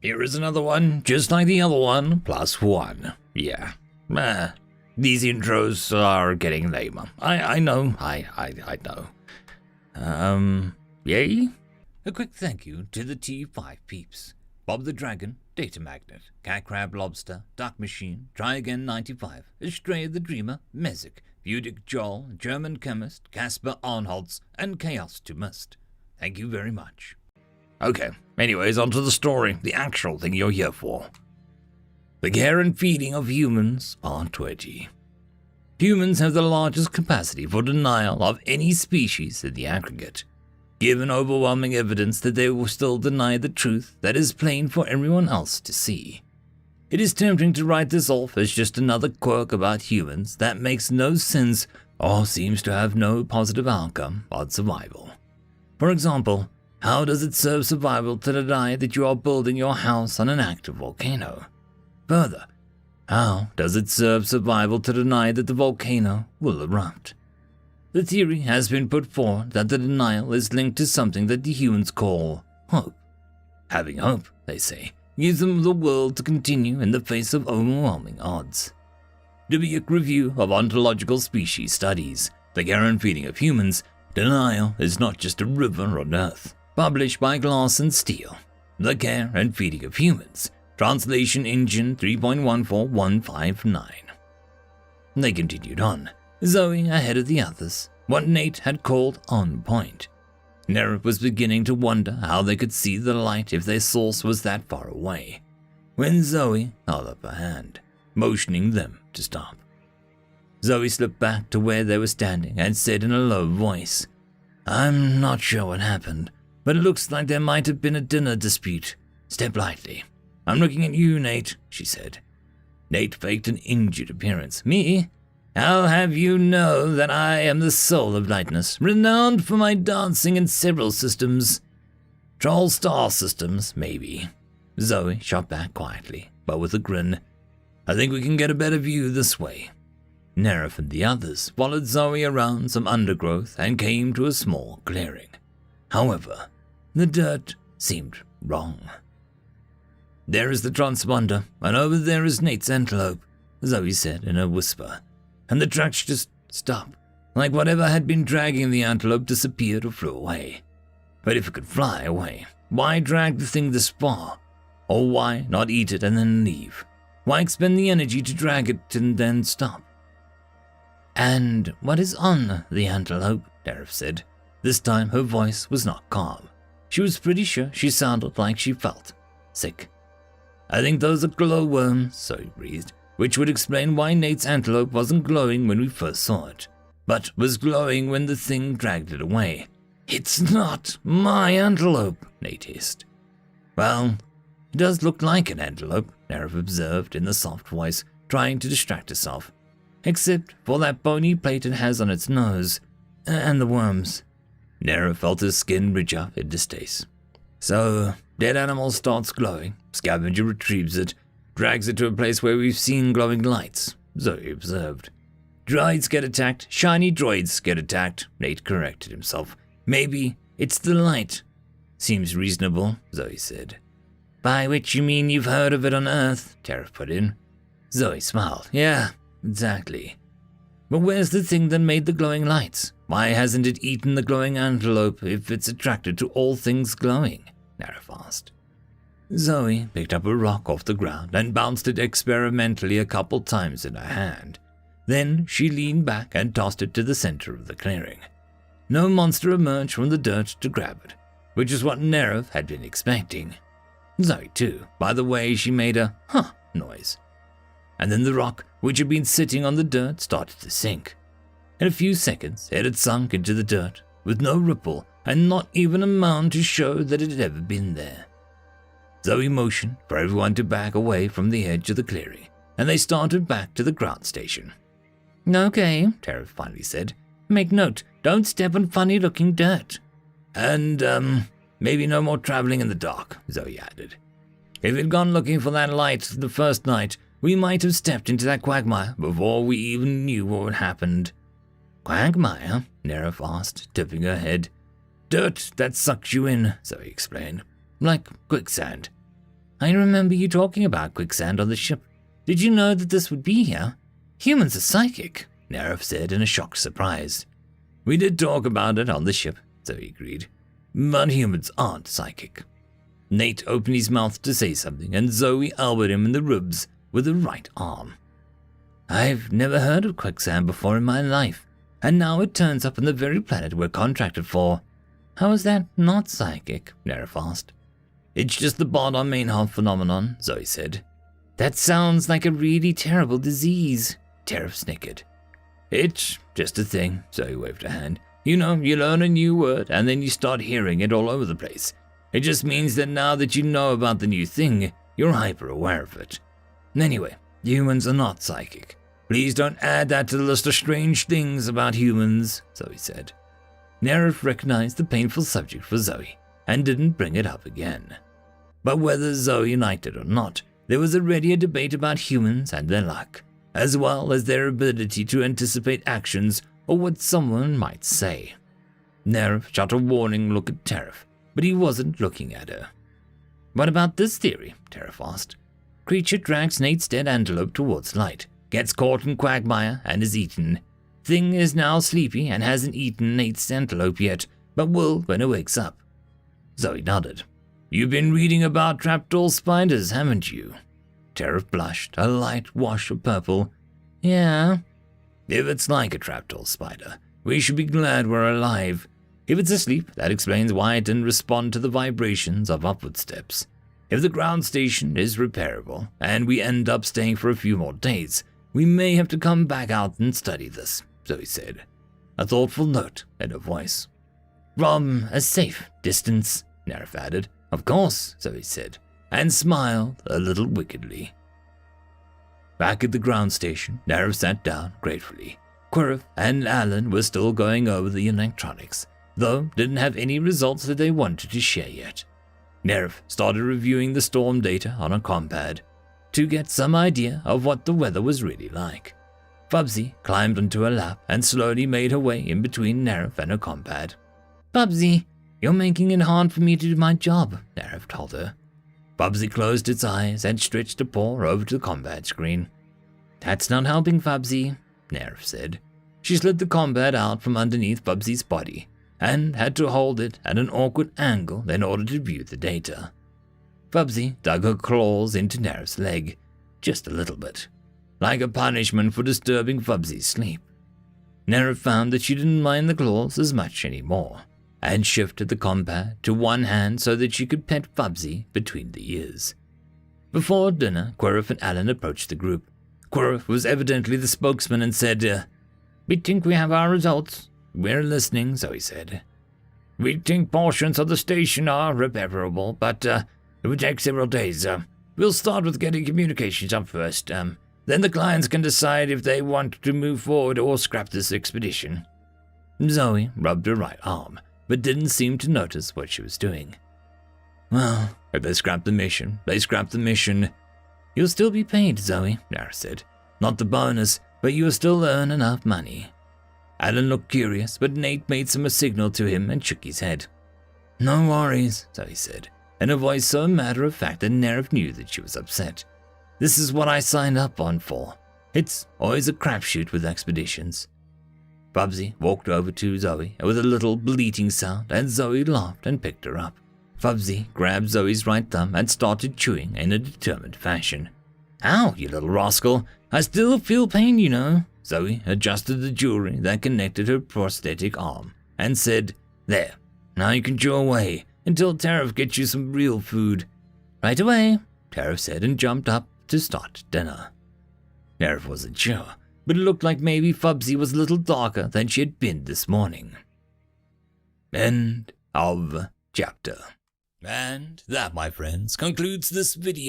Here is another one, just like the other one, +1. Yeah. These intros are getting lamer. I know. I know. Yay? A quick thank you to the T5 peeps. Bob the Dragon, Data Magnet, Cat Crab Lobster, Duck Machine, Try Again 95, Astray the Dreamer, Mesic, Budic Joel, German Chemist, Casper Arnholtz, and Chaos to Must. Thank you very much. Okay, anyways, on to the story, the actual thing you're here for. The Care and Feeding of Humans, Part 20. Humans have the largest capacity for denial of any species in the aggregate. Given overwhelming evidence that they will still deny the truth that is plain for everyone else to see. It is tempting to write this off as just another quirk about humans that makes no sense or seems to have no positive outcome but survival. For example, how does it serve survival to deny that you are building your house on an active volcano? Further, how does it serve survival to deny that the volcano will erupt? The theory has been put forward that the denial is linked to something that the humans call hope. Having hope, they say, gives them the world to continue in the face of overwhelming odds. Dubious Review of Ontological Species Studies, The Care and Feeding of Humans, Denial is Not Just a River on Earth, published by Glass and Steel. The Care and Feeding of Humans, Translation Engine 3.14159. They continued on, Zoe ahead of the others, what Nate had called on point. Nerif was beginning to wonder how they could see the light if their source was that far away, when Zoe held up her hand, motioning them to stop. Zoe slipped back to where they were standing and said in a low voice, I'm not sure what happened, but it looks like there might have been a dinner dispute. Step lightly. I'm looking at you, Nate, she said. Nate faked an injured appearance. Me? I'll have you know that I am the soul of lightness, renowned for my dancing in several systems. Troll star systems, maybe. Zoe shot back quietly, but with a grin. I think we can get a better view this way. Nerif and the others followed Zoe around some undergrowth and came to a small clearing. However, the dirt seemed wrong. There is the transponder, and over there is Nate's antelope, Zoe said in a whisper, and the tracks just stopped, like whatever had been dragging the antelope disappeared or flew away. But if it could fly away, why drag the thing this far? Or why not eat it and then leave? Why expend the energy to drag it and then stop? And what is on the antelope? Nerif said. This time her voice was not calm. She was pretty sure she sounded like she felt sick. I think those are glowworms, Zoe breathed, which would explain why Nate's antelope wasn't glowing when we first saw it, but was glowing when the thing dragged it away. It's not my antelope, Nate hissed. Well, it does look like an antelope, Nerif observed in the soft voice, trying to distract herself. Except for that bony plate it has on its nose, and the worms. Nerif felt his skin ridge up in distaste. So, dead animal starts glowing, scavenger retrieves it, drags it to a place where we've seen glowing lights, Zoe observed. Droids get attacked, shiny droids get attacked, Nate corrected himself. Maybe it's the light. Seems reasonable, Zoe said. By which you mean you've heard of it on Earth, Terif put in. Zoe smiled. Yeah, exactly. But where's the thing that made the glowing lights? Why hasn't it eaten the glowing antelope if it's attracted to all things glowing? Nerif asked. Zoe picked up a rock off the ground and bounced it experimentally a couple times in her hand. Then she leaned back and tossed it to the center of the clearing. No monster emerged from the dirt to grab it, which is what Nerif had been expecting. Zoe too, by the way she made a huh noise. And then the rock, which had been sitting on the dirt, started to sink. In a few seconds, it had sunk into the dirt, with no ripple and not even a mound to show that it had ever been there. Zoe motioned for everyone to back away from the edge of the clearing, and they started back to the ground station. Okay, Terif finally said. Make note, don't step on funny-looking dirt. And, maybe no more traveling in the dark, Zoe added. If we'd gone looking for that light the first night, we might have stepped into that quagmire before we even knew what had happened. Quagmire? Nerif asked, tipping her head. Dirt that sucks you in, Zoe explained. Like quicksand. I remember you talking about quicksand on the ship. Did you know that this would be here? Humans are psychic, Nerf said in a shocked surprise. We did talk about it on the ship, Zoe agreed. But humans aren't psychic. Nate opened his mouth to say something, and Zoe elbowed him in the ribs with the right arm. I've never heard of quicksand before in my life, and now it turns up on the very planet we're contracted for. How is that not psychic? Nerf asked. It's just the Bardon Mainhoff phenomenon, Zoe said. That sounds like a really terrible disease, Nerf snickered. It's just a thing, Zoe waved her hand. You know, you learn a new word, and then you start hearing it all over the place. It just means that now that you know about the new thing, you're hyper-aware of it. Anyway, humans are not psychic. Please don't add that to the list of strange things about humans, Zoe said. Nerf recognized the painful subject for Zoe, and didn't bring it up again. But whether Zoe liked it or not, there was already a debate about humans and their luck, as well as their ability to anticipate actions or what someone might say. Nerf shot a warning look at Teref, but he wasn't looking at her. What about this theory? Teref asked. Creature drags Nate's dead antelope towards light, gets caught in quagmire, and is eaten. Thing is now sleepy and hasn't eaten Nate's antelope yet, but will when it wakes up. Zoe nodded. You've been reading about trapdoor spiders, haven't you? Teref blushed, a light wash of purple. Yeah. If it's like a trapdoor spider, we should be glad we're alive. If it's asleep, that explains why it didn't respond to the vibrations of upward steps. If the ground station is repairable, and we end up staying for a few more days, we may have to come back out and study this, Zoe said, a thoughtful note in her voice. From a safe distance, Nerf added. Of course, Zoe said, and smiled a little wickedly. Back at the ground station, Nerf sat down gratefully. Quirrell and Alan were still going over the electronics, though didn't have any results that they wanted to share yet. Nerf started reviewing the storm data on a compad to get some idea of what the weather was really like. Bubsy climbed onto her lap and slowly made her way in between Nerf and her compad. Bubsy, you're making it hard for me to do my job, Nerf told her. Bubsy closed its eyes and stretched a paw over to the combat screen. That's not helping, Bubsy, Nerf said. She slid the combat out from underneath Bubsy's body and had to hold it at an awkward angle in order to view the data. Bubsy dug her claws into Nerf's leg, just a little bit, like a punishment for disturbing Bubsy's sleep. Nerf found that she didn't mind the claws as much anymore, and shifted the combat to one hand so that she could pet Bubsy between the ears. Before dinner, Quirrell and Alan approached the group. Quirrell was evidently the spokesman and said, We think we have our results. We're listening, Zoe said. We think portions of the station are repairable, but it would take several days. We'll start with getting communications up first. Then the clients can decide if they want to move forward or scrap this expedition. Zoe rubbed her right arm, but didn't seem to notice what she was doing. Well, if they scrap the mission, they scrap the mission. You'll still be paid, Zoe, Nara said. Not the bonus, but you'll still earn enough money. Alan looked curious, but Nate made some signal to him and shook his head. No worries, Zoe said, in a voice so matter-of-fact that Nerf knew that she was upset. This is what I signed up on for. It's always a crapshoot with expeditions. Bubsy walked over to Zoe with a little bleating sound, and Zoe laughed and picked her up. Bubsy grabbed Zoe's right thumb and started chewing in a determined fashion. Ow, you little rascal. I still feel pain, you know. Zoe adjusted the jewelry that connected her prosthetic arm and said, There, now you can chew away until Teref gets you some real food. Right away, Teref said and jumped up to start dinner. Teref wasn't sure, but it looked like maybe Bubsy was a little darker than she had been this morning. End of chapter. And that, my friends, concludes this video.